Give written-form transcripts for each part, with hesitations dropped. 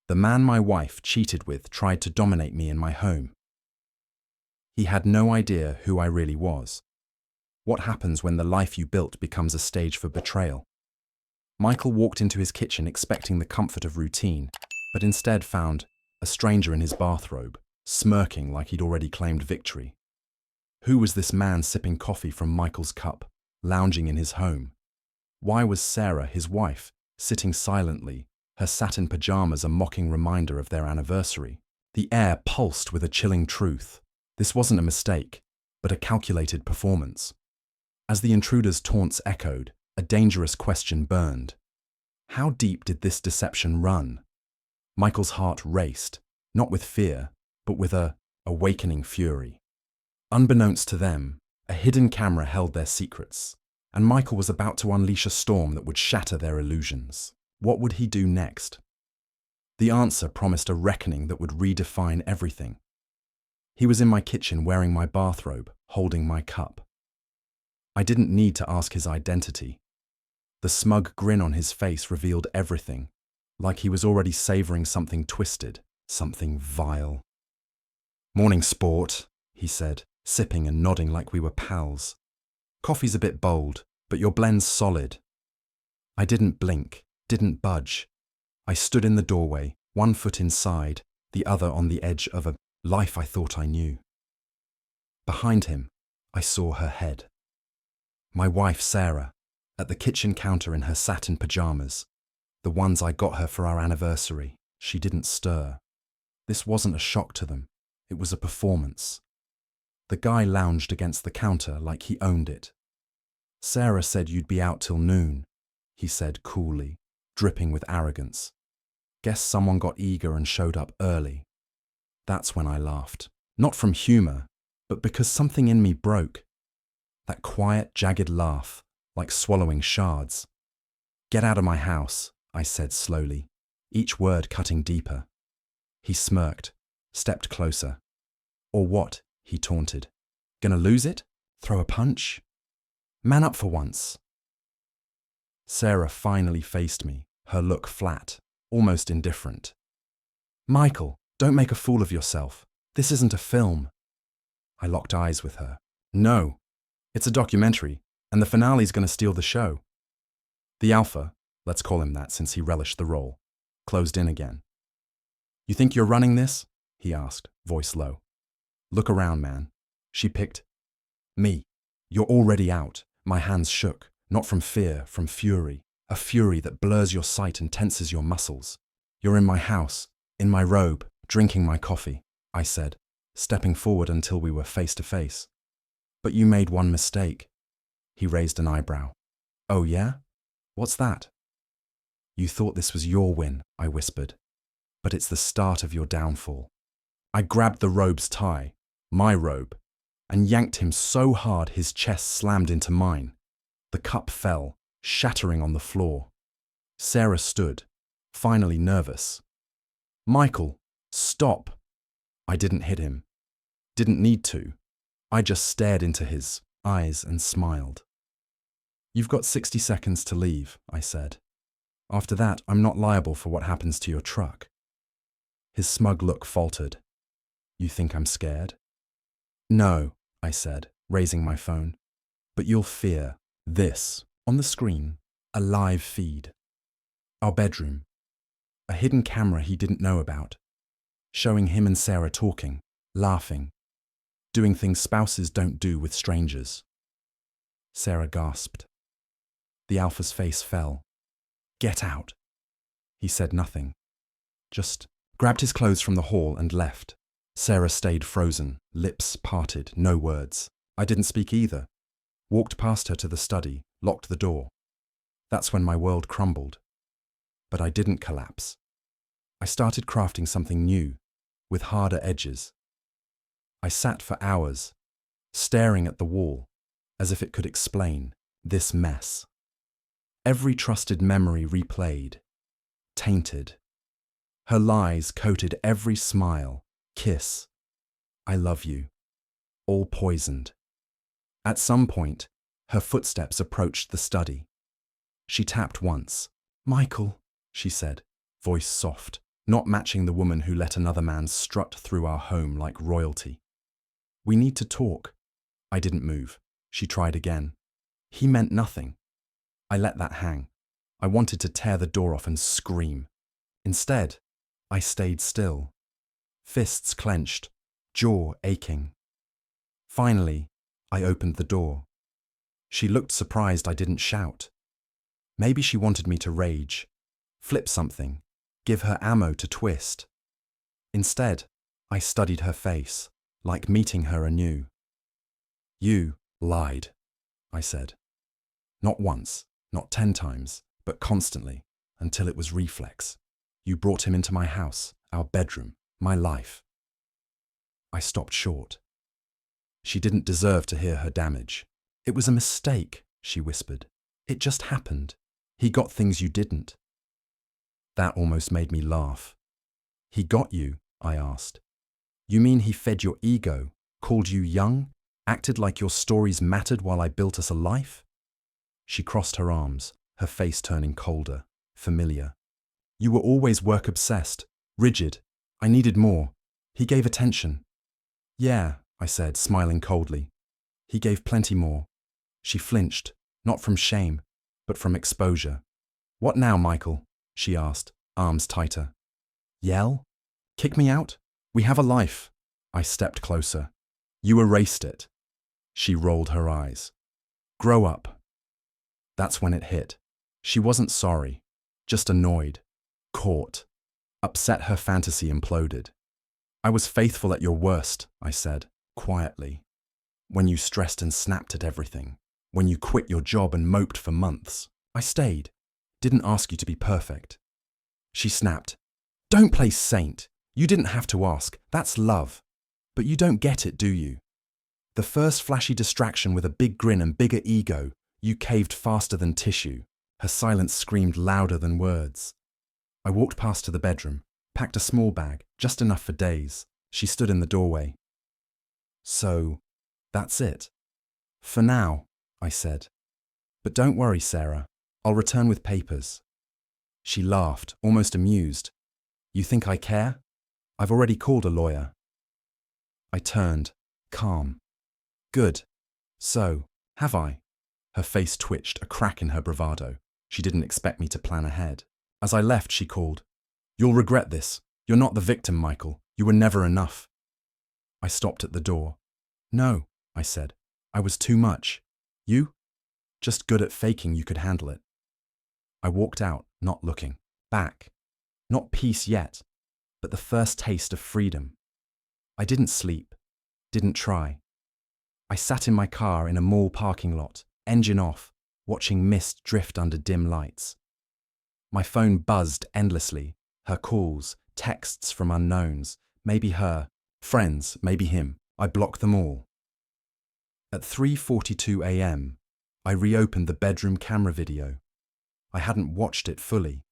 The man my wife cheated with tried to dominate me in my home. He had no idea who I really was. What happens when the life you built becomes a stage for betrayal? Michael walked into his kitchen expecting the comfort of routine, but instead found a stranger in his bathrobe, smirking like he'd already claimed victory. Who was this man sipping coffee from Michael's cup, lounging in his home? Why was Sarah, his wife, sitting silently, her satin pajamas a mocking reminder of their anniversary? The air pulsed with a chilling truth. This wasn't a mistake, but a calculated performance. As the intruder's taunts echoed, a dangerous question burned. How deep did this deception run? Michael's heart raced, not with fear, but with a awakening fury. Unbeknownst to them, a hidden camera held their secrets, and Michael was about to unleash a storm that would shatter their illusions. What would he do next? The answer promised a reckoning that would redefine everything. He was in my kitchen wearing my bathrobe, holding my cup. I didn't need to ask his identity. The smug grin on his face revealed everything, like he was already savoring something twisted, something vile. "Morning, sport," he said, sipping and nodding like we were pals. "Coffee's a bit bold, but your blend's solid." I didn't blink, didn't budge. I stood in the doorway, one foot inside, the other on the edge of a life I thought I knew. Behind him, I saw her head. My wife, Sarah, at the kitchen counter in her satin pajamas, the ones I got her for our anniversary. She didn't stir. This wasn't a shock to them. It was a performance. The guy lounged against the counter like he owned it. "Sarah said you'd be out till noon," he said coolly, dripping with arrogance. "Guess someone got eager and showed up early." That's when I laughed. Not from humor, but because something in me broke. That quiet, jagged laugh, like swallowing shards. "Get out of my house," I said slowly, each word cutting deeper. He smirked, stepped closer. "Or what?" he taunted. "Gonna lose it? Throw a punch? Man up for once." Sarah finally faced me, her look flat, almost indifferent. "Michael, don't make a fool of yourself. This isn't a film." I locked eyes with her. "No, it's a documentary, and the finale's gonna steal the show." The alpha, let's call him that since he relished the role, closed in again. "You think you're running this?" he asked, voice low. "Look around, man." She picked me. "You're already out." My hands shook, not from fear, from fury. A fury that blurs your sight and tenses your muscles. "You're in my house, in my robe, drinking my coffee," I said, stepping forward until we were face to face. "But you made one mistake." He raised an eyebrow. "Oh yeah? What's that?" "You thought this was your win," I whispered, "but it's the start of your downfall." I grabbed the robe's tie, my robe, and yanked him so hard his chest slammed into mine. The cup fell, shattering on the floor. Sarah stood, finally nervous. "Michael, stop." I didn't hit him. Didn't need to. I just stared into his eyes and smiled. "You've got 60 seconds to leave," I said. "After that, I'm not liable for what happens to your truck." His smug look faltered. "You think I'm scared?" "No," I said, raising my phone. "But you'll fear this." On the screen, a live feed. Our bedroom. A hidden camera he didn't know about, showing him and Sarah talking, laughing, doing things spouses don't do with strangers. Sarah gasped. The alpha's face fell. "Get out." He said nothing, just grabbed his clothes from the hall and left. Sarah stayed frozen, lips parted, no words. I didn't speak either. Walked past her to the study, locked the door. That's when my world crumbled. But I didn't collapse. I started crafting something new, with harder edges. I sat for hours, staring at the wall, as if it could explain this mess. Every trusted memory replayed, tainted. Her lies coated every smile, kiss, "I love you," all poisoned. At some point, her footsteps approached the study. She tapped once. "Michael," she said, voice soft, not matching the woman who let another man strut through our home like royalty. We need to talk. I didn't move. She tried again. He meant nothing. I let that hang. I wanted to tear the door off and scream. Instead, I stayed still, fists clenched, jaw aching. Finally, I opened the door. She looked surprised I didn't shout. Maybe she wanted me to rage, flip something, give her ammo to twist. Instead, I studied her face, like meeting her anew. "You lied," I said. Not once, not 10 times, but constantly, until it was reflex. "You brought him into my house, our bedroom, my life." I stopped short. She didn't deserve to hear her damage. "It was a mistake," she whispered. "It just happened. He got things you didn't." That almost made me laugh. "He got you?" I asked. "You mean he fed your ego, called you young, acted like your stories mattered while I built us a life?" She crossed her arms, her face turning colder, familiar. "You were always work-obsessed, rigid. I needed more. He gave attention." "Yeah," I said, smiling coldly. "He gave plenty more." She flinched, not from shame, but from exposure. "What now, Michael?" she asked, arms tighter. "Yell? Kick me out? We have a life." I stepped closer. "You erased it." She rolled her eyes. "Grow up." That's when it hit. She wasn't sorry, just annoyed, caught, upset her fantasy imploded. "I was faithful at your worst," I said, quietly. "When you stressed and snapped at everything. When you quit your job and moped for months. I stayed. Didn't ask you to be perfect." She snapped. "Don't play saint. You didn't have to ask. That's love. But you don't get it, do you? The first flashy distraction with a big grin and bigger ego, you caved faster than tissue." Her silence screamed louder than words. I walked past to the bedroom, packed a small bag, just enough for days. She stood in the doorway. "So, that's it." "For now," I said. "But don't worry, Sarah. I'll return with papers." She laughed, almost amused. "You think I care? I've already called a lawyer." I turned, calm. "Good. So, have I?" Her face twitched, a crack in her bravado. She didn't expect me to plan ahead. As I left, she called, "You'll regret this. You're not the victim, Michael. You were never enough." I stopped at the door. "No," I said. "I was too much. You? Just good at faking you could handle it." I walked out, not looking. Back. Not peace yet, but the first taste of freedom. I didn't sleep. Didn't try. I sat in my car in a mall parking lot, engine off, watching mist drift under dim lights. My phone buzzed endlessly, her calls, texts from unknowns, maybe her, friends, maybe him. I blocked them all. At 3:42 a.m., I reopened the bedroom camera video. I hadn't watched it fully,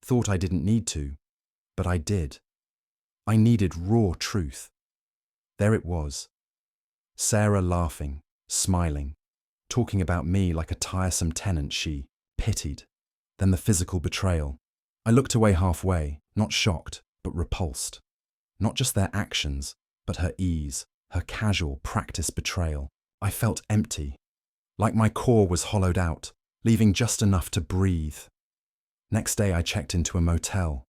thought I didn't need to, but I did. I needed raw truth. There it was. Sarah laughing, smiling, talking about me like a tiresome tenant she pitied. Then the physical betrayal. I looked away halfway, not shocked, but repulsed. Not just their actions, but her ease, her casual, practiced betrayal. I felt empty, like my core was hollowed out, leaving just enough to breathe. Next day I checked into a motel.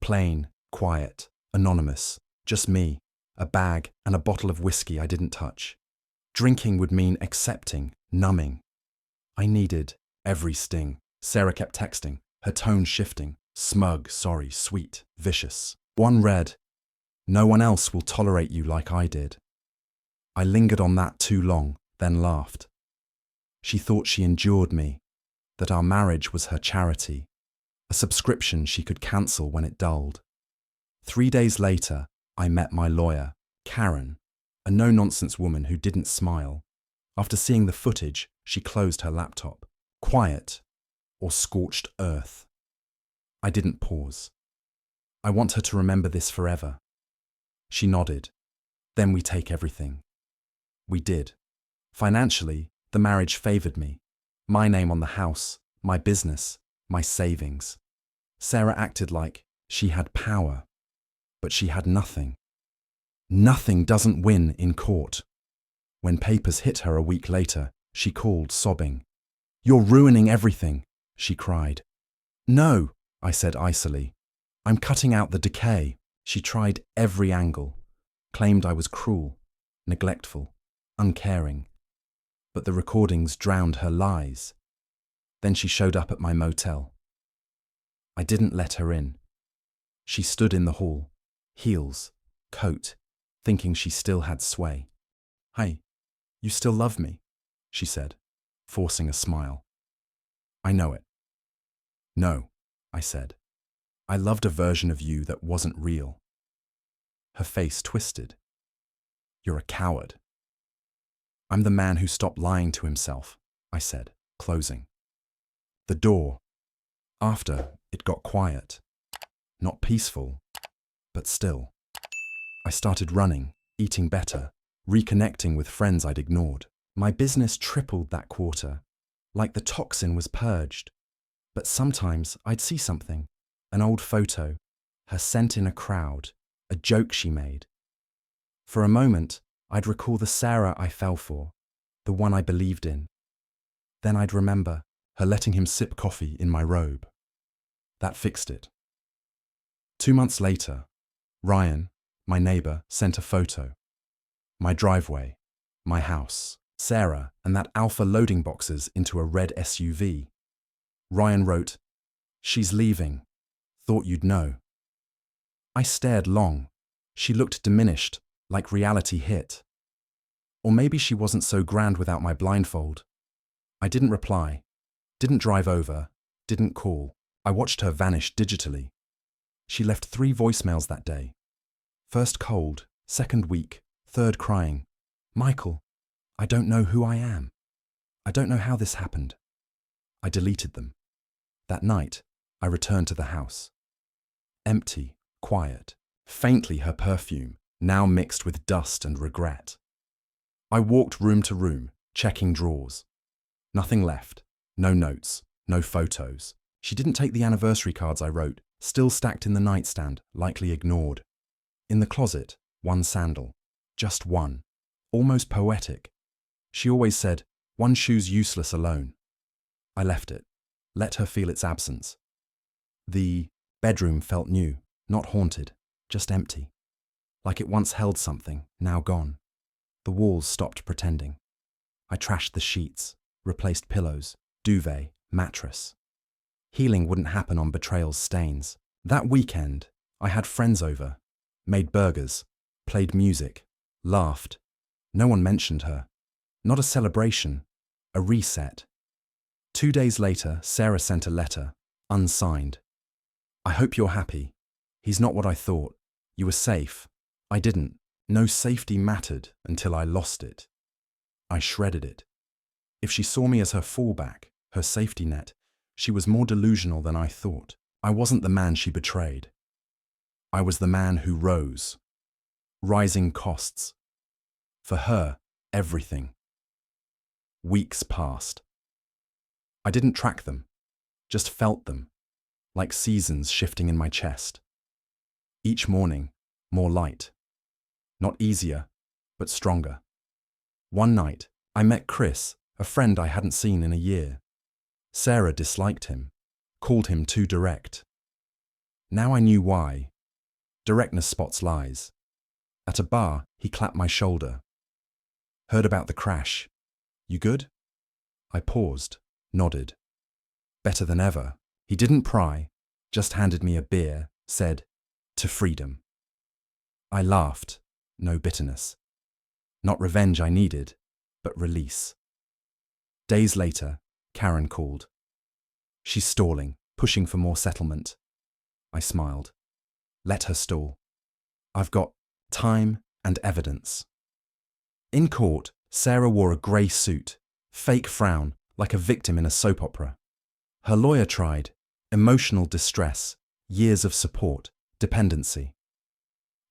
Plain, quiet, anonymous, just me, a bag and a bottle of whiskey I didn't touch. Drinking would mean accepting, numbing. I needed every sting. Sarah kept texting, her tone shifting. Smug, sorry, sweet, vicious. One read, "No one else will tolerate you like I did." I lingered on that too long, then laughed. She thought she endured me, that our marriage was her charity, a subscription she could cancel when it dulled. 3 days later, I met my lawyer, Karen, a no-nonsense woman who didn't smile. After seeing the footage, she closed her laptop. Quiet, or scorched earth. I didn't pause. "I want her to remember this forever." She nodded. "Then we take everything." We did. Financially, the marriage favored me. My name on the house, my business, my savings. Sarah acted like She had power, but she had nothing. Nothing doesn't win in court. When papers hit her a week later, she called, sobbing. "You're ruining everything," she cried. "No," I said icily. "I'm cutting out the decay." She tried every angle, claimed I was cruel, neglectful, uncaring. But the recordings drowned her lies. Then she showed up at my motel. I didn't let her in. She stood in the hall, heels, coat, thinking she still had sway. "Hey, you still love me?" she said, forcing a smile. "I know it." "No," I said. "I loved a version of you that wasn't real." Her face twisted. "You're a coward." "I'm the man who stopped lying to himself," I said, closing the door. After, it got quiet. Not peaceful, but still. I started running, eating better, reconnecting with friends I'd ignored. My business tripled that quarter, like the toxin was purged. But sometimes I'd see something, an old photo, her scent in a crowd, a joke she made. For a moment, I'd recall the Sarah I fell for, the one I believed in. Then I'd remember her letting him sip coffee in my robe. That fixed it. 2 months later, Ryan, my neighbor, sent a photo. My driveway, my house, Sarah, and that Alpha loading boxes into a red SUV. Ryan wrote, "She's leaving. Thought you'd know." I stared long. She looked diminished, like reality hit. Or maybe she wasn't so grand without my blindfold. I didn't reply, didn't drive over, didn't call. I watched her vanish digitally. She left 3 voicemails that day. First cold, second weak, third crying. "Michael, I don't know who I am. I don't know how this happened." I deleted them. That night, I returned to the house. Empty, quiet, faintly her perfume, now mixed with dust and regret. I walked room to room, checking drawers. Nothing left. No notes, no photos. She didn't take the anniversary cards I wrote, still stacked in the nightstand, likely ignored. In the closet, 1 sandal. Just one. Almost poetic. She always said, "One shoe's useless alone." I left it, let her feel its absence. The bedroom felt new, not haunted, just empty. Like it once held something, now gone. The walls stopped pretending. I trashed the sheets, replaced pillows, duvet, mattress. Healing wouldn't happen on betrayal's stains. That weekend, I had friends over, made burgers, played music, laughed. No one mentioned her. Not a celebration, a reset. 2 days later, Sarah sent a letter, unsigned. "I hope you're happy. He's not what I thought. You were safe. I didn't. No safety mattered until I lost it." I shredded it. If she saw me as her fallback, her safety net, she was more delusional than I thought. I wasn't the man she betrayed. I was the man who rose. Rising costs. For her, everything. Weeks passed. I didn't track them, just felt them, like seasons shifting in my chest. Each morning, more light. Not easier, but stronger. One night, I met Chris, a friend I hadn't seen in a year. Sarah disliked him, called him too direct. Now I knew why. Directness spots lies. At a bar, he clapped my shoulder. "Heard about the crash. You good?" I paused, nodded. Better than ever. He didn't pry, just handed me a beer, said, "To freedom." I laughed, no bitterness. Not revenge I needed, but release. Days later, Karen called. She's stalling, pushing for more settlement. I smiled. Let her stall. I've got time and evidence. In court, Sarah wore a grey suit, fake frown, like a victim in a soap opera. Her lawyer tried emotional distress, years of support, dependency.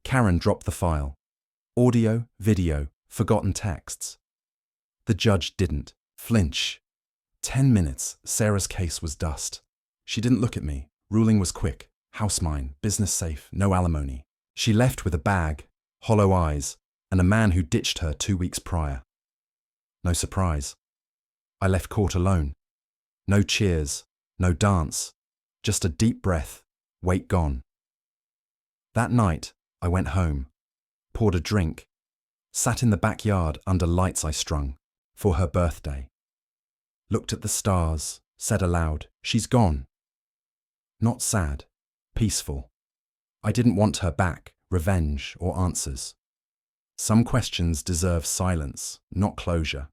Karen dropped the file. Audio, video, forgotten texts. The judge didn't flinch. 10 minutes, Sarah's case was dust. She didn't look at me. Ruling was quick. House mine, business safe, no alimony. She left with a bag, hollow eyes, and a man who ditched her 2 weeks prior. No surprise. I left court alone. No cheers, no dance, just a deep breath, weight gone. That night, I went home, poured a drink, sat in the backyard under lights I strung for her birthday. Looked at the stars, said aloud, "She's gone." Not sad, peaceful. I didn't want her back, revenge, or answers. Some questions deserve silence, not closure.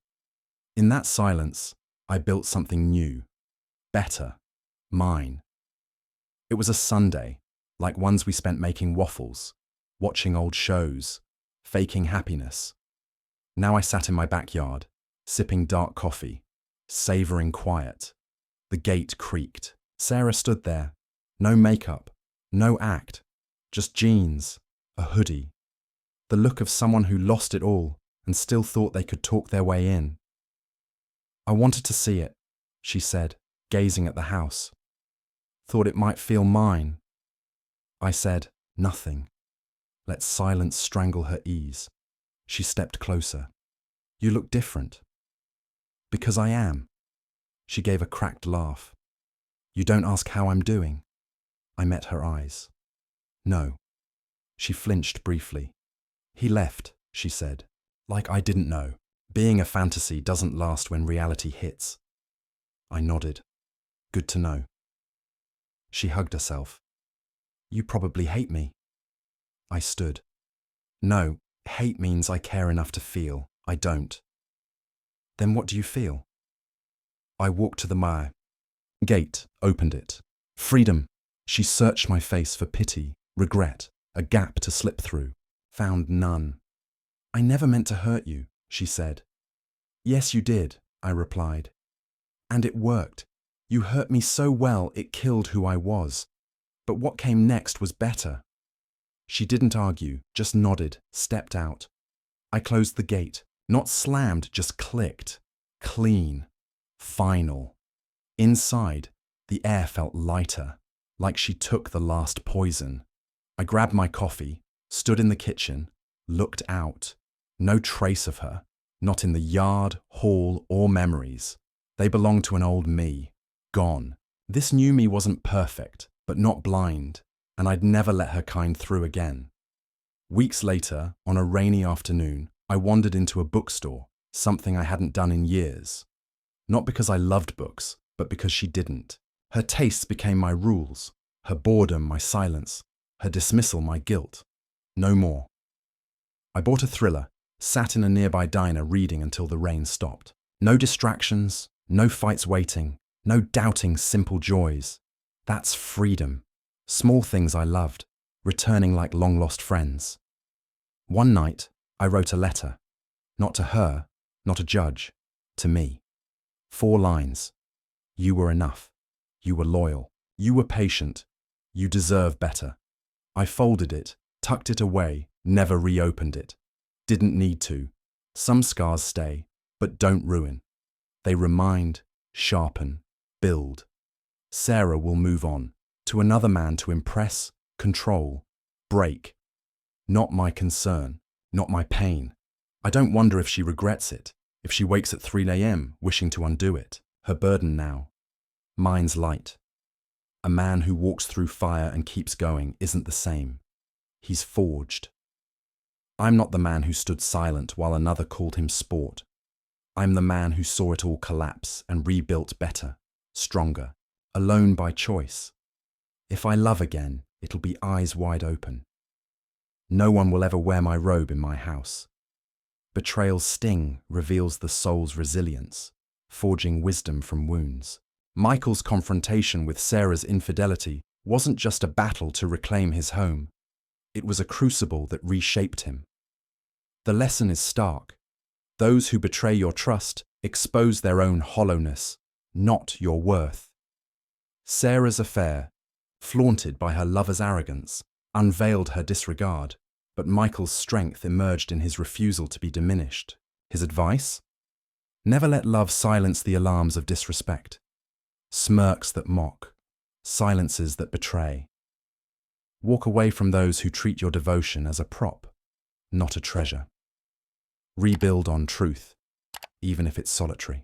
In that silence, I built something new, better, mine. It was a Sunday, like ones we spent making waffles, watching old shows, faking happiness. Now I sat in my backyard, sipping dark coffee, savoring quiet. The gate creaked. Sarah stood there. No makeup, no act, just jeans, a hoodie. The look of someone who lost it all and still thought they could talk their way in. "I wanted to see it," she said, gazing at the house. "Thought it might feel mine." I said, "Nothing." Let silence strangle her ease. She stepped closer. "You look different." "Because I am." She gave a cracked laugh. "You don't ask how I'm doing." I met her eyes. "No." She flinched briefly. "He left," she said, like I didn't know. Being a fantasy doesn't last when reality hits. I nodded. "Good to know." She hugged herself. "You probably hate me." I stood. "No, hate means I care enough to feel. I don't." "Then what do you feel?" I walked to the gate, opened it. Freedom. She searched my face for pity, regret, a gap to slip through. Found none. "I never meant to hurt you," she said. "Yes, you did," I replied. "And it worked. You hurt me so well it killed who I was. But what came next was better." She didn't argue, just nodded, stepped out. I closed the gate, not slammed, just clicked. Clean. Final. Inside, the air felt lighter, like she took the last poison. I grabbed my coffee, stood in the kitchen, looked out. No trace of her, not in the yard, hall, or memories. They belonged to an old me, gone. This new me wasn't perfect, but not blind, and I'd never let her kind through again. Weeks later, on a rainy afternoon, I wandered into a bookstore, something I hadn't done in years. Not because I loved books, but because she didn't. Her tastes became my rules, her boredom my silence, her dismissal my guilt. No more. I bought a thriller, sat in a nearby diner reading until the rain stopped. No distractions, no fights waiting, no doubting simple joys. That's freedom. Small things I loved, returning like long-lost friends. One night, I wrote a letter. Not to her, not a judge, to me. 4 lines. You were enough. You were loyal. You were patient. You deserve better. I folded it, tucked it away, never reopened it. Didn't need to. Some scars stay, but don't ruin. They remind, sharpen, build. Sarah will move on, to another man to impress, control, break. Not my concern, not my pain. I don't wonder if she regrets it, if she wakes at 3 a.m. wishing to undo it. Her burden now. Mine's light. A man who walks through fire and keeps going isn't the same. He's forged. I'm not the man who stood silent while another called him sport. I'm the man who saw it all collapse and rebuilt better, stronger, alone by choice. If I love again, it'll be eyes wide open. No one will ever wear my robe in my house. Betrayal's sting reveals the soul's resilience, forging wisdom from wounds. Michael's confrontation with Sarah's infidelity wasn't just a battle to reclaim his home. It was a crucible that reshaped him. The lesson is stark. Those who betray your trust expose their own hollowness, not your worth. Sarah's affair, flaunted by her lover's arrogance, unveiled her disregard, but Michael's strength emerged in his refusal to be diminished. His advice? Never let love silence the alarms of disrespect. Smirks that mock, silences that betray. Walk away from those who treat your devotion as a prop, not a treasure. Rebuild on truth, even if it's solitary.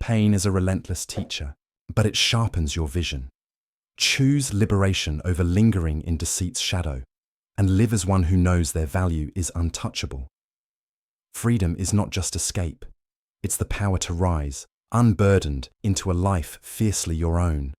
Pain is a relentless teacher, but it sharpens your vision. Choose liberation over lingering in deceit's shadow, and live as one who knows their value is untouchable. Freedom is not just escape, it's the power to rise, unburdened, into a life fiercely your own.